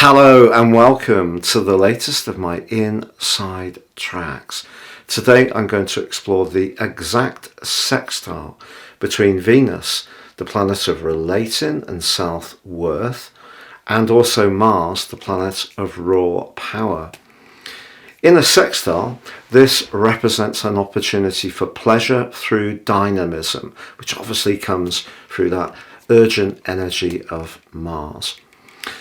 Hello and welcome to the latest of my inside tracks. Today I'm going to explore the exact sextile between Venus, the planet of relating and self-worth, and also Mars, the planet of raw power. In a sextile, this represents an opportunity for pleasure through dynamism, which obviously comes through that urgent energy of Mars.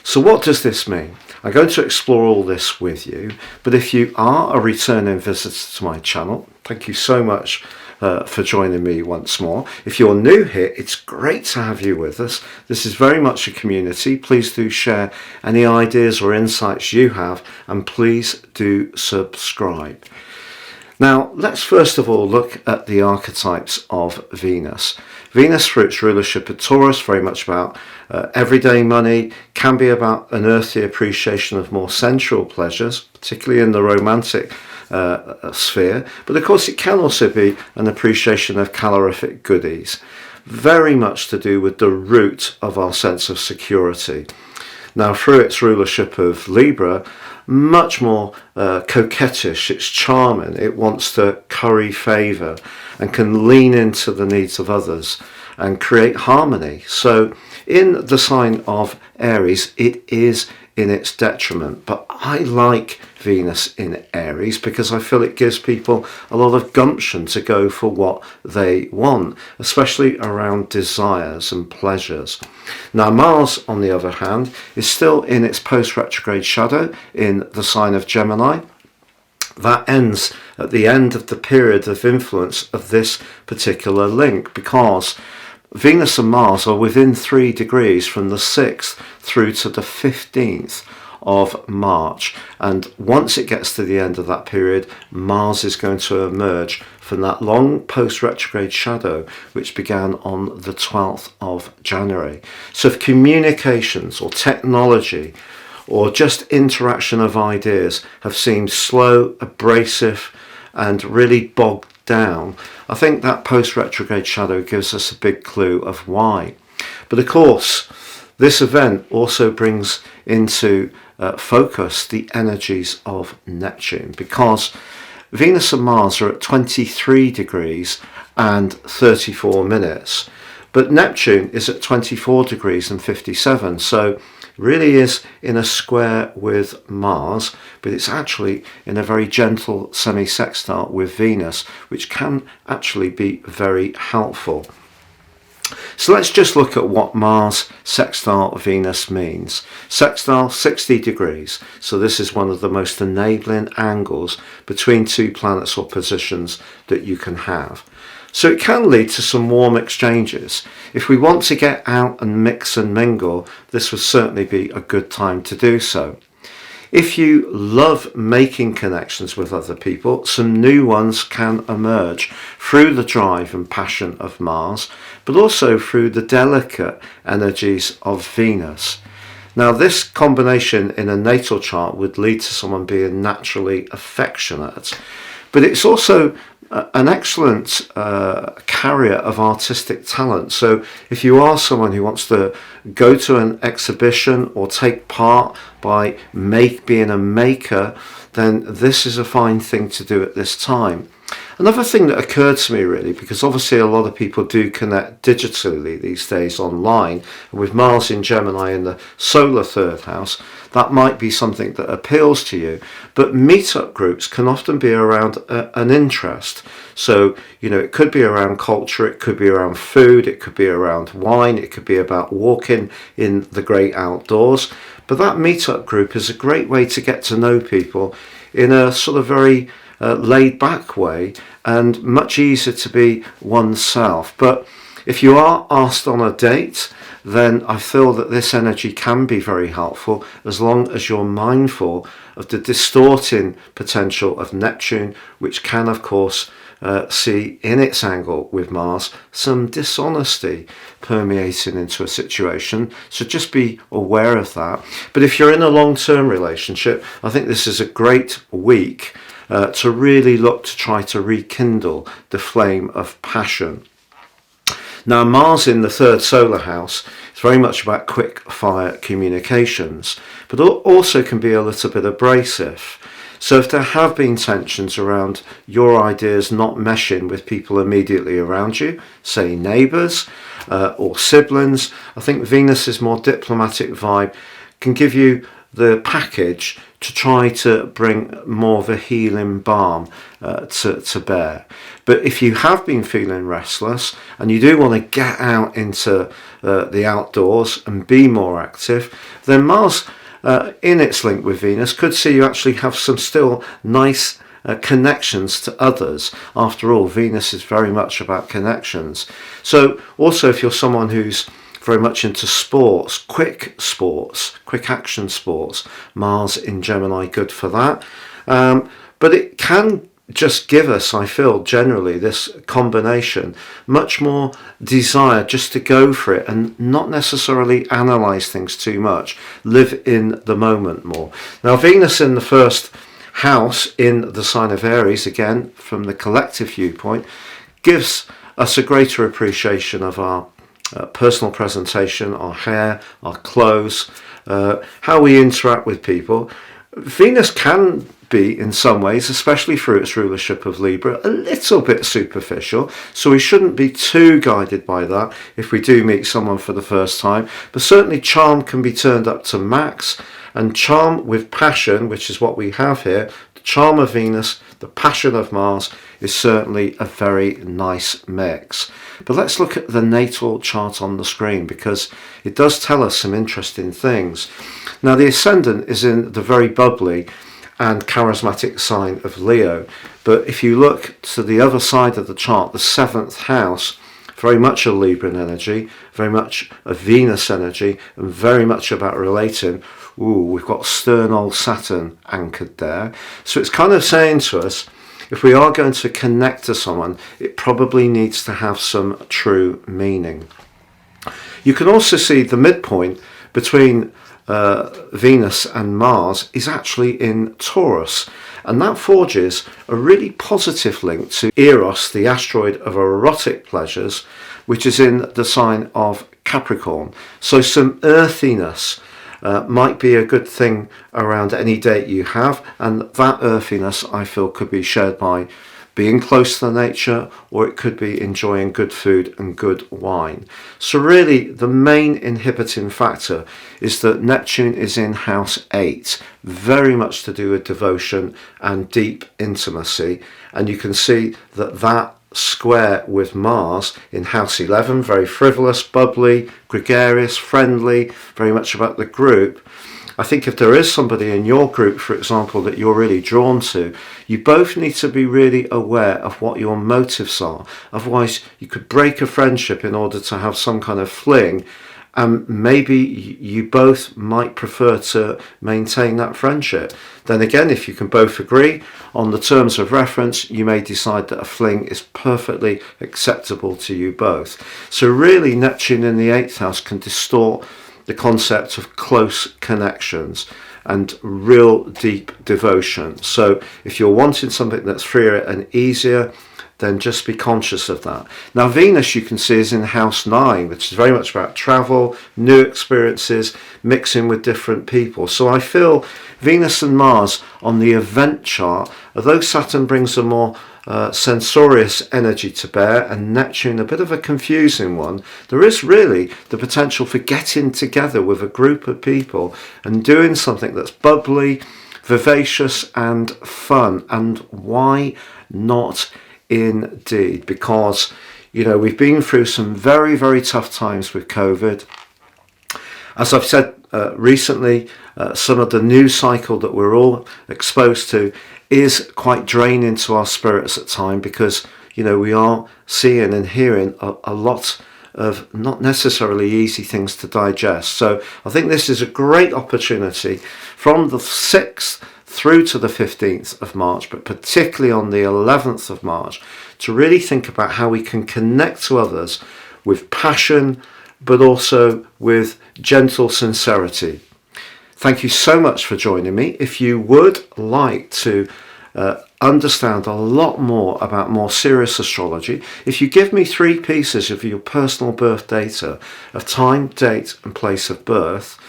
So what does this mean? I'm going to explore all this with you, but if you are a returning visitor to my channel, thank you so much for joining me once more. If you're new here, it's great to have you with us. This is very much a community. Please do share any ideas or insights you have, and please do subscribe. Now, let's first of all look at the archetypes of Venus. Venus, through its rulership of Taurus, very much about everyday money, can be about an earthly appreciation of more sensual pleasures, particularly in the romantic sphere. But of course, it can also be an appreciation of calorific goodies, very much to do with the root of our sense of security. Now, through its rulership of Libra, much more coquettish, it's charming, it wants to curry favour and can lean into the needs of others and create harmony. So in the sign of Aries, it is in its detriment, but I like Venus in Aries because I feel it gives people a lot of gumption to go for what they want, especially around desires and pleasures. Now Mars, on the other hand, is still in its post-retrograde shadow in the sign of Gemini. That ends at the end of the period of influence of this particular link, because Venus and Mars are within 3 degrees from the 6th through to the 15th of March. And once it gets to the end of that period, Mars is going to emerge from that long post-retrograde shadow, which began on the 12th of January. So if communications or technology or just interaction of ideas have seemed slow, abrasive, and really bogged down, I think that post-retrograde shadow gives us a big clue of why. But of course, this event also brings into focus the energies of Neptune, because Venus and Mars are at 23 degrees and 34 minutes, but Neptune is at 24 degrees and 57, so really is in a square with Mars, but it's actually in a very gentle semi-sextile with Venus, which can actually be very helpful. So let's just look at what Mars sextile Venus means. Sextile, 60 degrees. So this is one of the most enabling angles between two planets or positions that you can have. So it can lead to some warm exchanges. If we want to get out and mix and mingle, this would certainly be a good time to do so. If you love making connections with other people, some new ones can emerge through the drive and passion of Mars, but also through the delicate energies of Venus. Now, this combination in a natal chart would lead to someone being naturally affectionate, but it's also an excellent carrier of artistic talent. So if you are someone who wants to go to an exhibition or take part by being a maker, then this is a fine thing to do at this time. Another thing that occurred to me, really, because obviously a lot of people do connect digitally these days online, and with Mars in Gemini in the solar 3rd house, that might be something that appeals to you. But meetup groups can often be around an interest. So, it could be around culture, it could be around food, it could be around wine, it could be about walking in the great outdoors. But that meetup group is a great way to get to know people in a sort of very laid back way, and much easier to be oneself. But if you are asked on a date, then I feel that this energy can be very helpful, as long as you're mindful of the distorting potential of Neptune, which can of course see in its angle with Mars some dishonesty permeating into a situation. So just be aware of that. But if you're in a long-term relationship, I think this is a great week to really look to try to rekindle the flame of passion. Now, Mars in the 3rd solar house is It's very much about quick fire communications, but also can be a little bit abrasive. So if there have been tensions around your ideas not meshing with people immediately around you, say neighbours or siblings, I think Venus's more diplomatic vibe can give you the package to try to bring more of a healing balm to bear. But if you have been feeling restless and you do want to get out into the outdoors and be more active, then Mars in its link with Venus could see you actually have some still nice connections to others. After all, Venus is very much about connections. So also if you're someone who's very much into sports, quick action sports, Mars in Gemini, good for that. But it can just give us, I feel, generally, this combination, much more desire just to go for it and not necessarily analyse things too much, live in the moment more. Now, Venus in the first house in the sign of Aries, again, from the collective viewpoint, gives us a greater appreciation of our personal presentation, our hair, our clothes, how we interact with people. Venus can be, in some ways, especially through its rulership of Libra, a little bit superficial, so we shouldn't be too guided by that if we do meet someone for the first time. But certainly charm can be turned up to max, and charm with passion, which is what we have here, the charm of Venus, the passion of Mars, is certainly a very nice mix. But let's look at the natal chart on the screen, because it does tell us some interesting things. Now, the ascendant is in the very bubbly and charismatic sign of Leo, but if you look to the other side of the chart, the 7th house, very much a Libran energy, very much a Venus energy, and very much about relating. We've got stern old Saturn anchored there. So it's kind of saying to us, if we are going to connect to someone, it probably needs to have some true meaning. You can also see the midpoint between Venus and Mars is actually in Taurus, and that forges a really positive link to Eros, the asteroid of erotic pleasures, which is in the sign of Capricorn. So some earthiness might be a good thing around any date you have, and that earthiness, I feel, could be shared by being close to the nature, or it could be enjoying good food and good wine. So really the main inhibiting factor is that Neptune is in house 8, very much to do with devotion and deep intimacy, and you can see that square with Mars in house 11, very frivolous, bubbly, gregarious, friendly, very much about the group. I think if there is somebody in your group, for example, that you're really drawn to, you both need to be really aware of what your motives are. Otherwise, you could break a friendship in order to have some kind of fling, and maybe you both might prefer to maintain that friendship. Then again, if you can both agree on the terms of reference, you may decide that a fling is perfectly acceptable to you both. So really, Neptune in the 8th house can distort the concept of close connections and real deep devotion. So if you're wanting something that's freer and easier, then just be conscious of that. Now, Venus, you can see, is in house 9, which is very much about travel, new experiences, mixing with different people. So I feel Venus and Mars on the event chart, although Saturn brings a more censorious energy to bear, and Neptune a bit of a confusing one, there is really the potential for getting together with a group of people and doing something that's bubbly, vivacious and fun. And why not indeed? Because, you know, we've been through some very, very tough times with COVID. As I've said recently, some of the news cycle that we're all exposed to is quite draining to our spirits at times, because, you know, we are seeing and hearing a lot of not necessarily easy things to digest. So I think this is a great opportunity from the 6th through to the 15th of March, but particularly on the 11th of March, to really think about how we can connect to others with passion, but also with gentle sincerity. Thank you so much for joining me. If you would like to understand a lot more about more serious astrology, if you give me 3 pieces of your personal birth data of time, date and place of birth,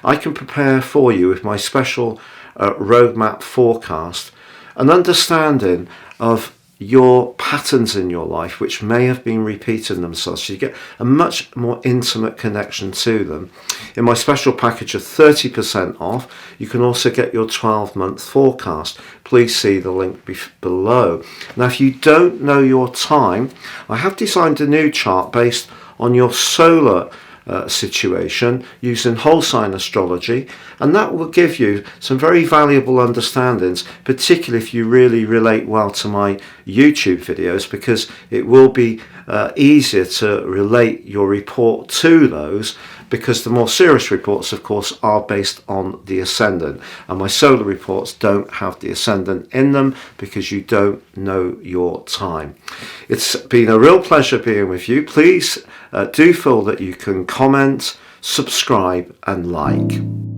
I can prepare for you with my special roadmap forecast an understanding of your patterns in your life which may have been repeating themselves, so you get a much more intimate connection to them. In my special package of 30% off, you can also get your 12-month forecast. Please see the link below. Now, if you don't know your time, I have designed a new chart based on your solar situation using whole sign astrology, and that will give you some very valuable understandings, particularly if you really relate well to my YouTube videos, because it will be easier to relate your report to those, because the more serious reports of course are based on the ascendant, and my solar reports don't have the ascendant in them because you don't know your time. It's been a real pleasure being with you. Please do feel that you can comment, subscribe and like.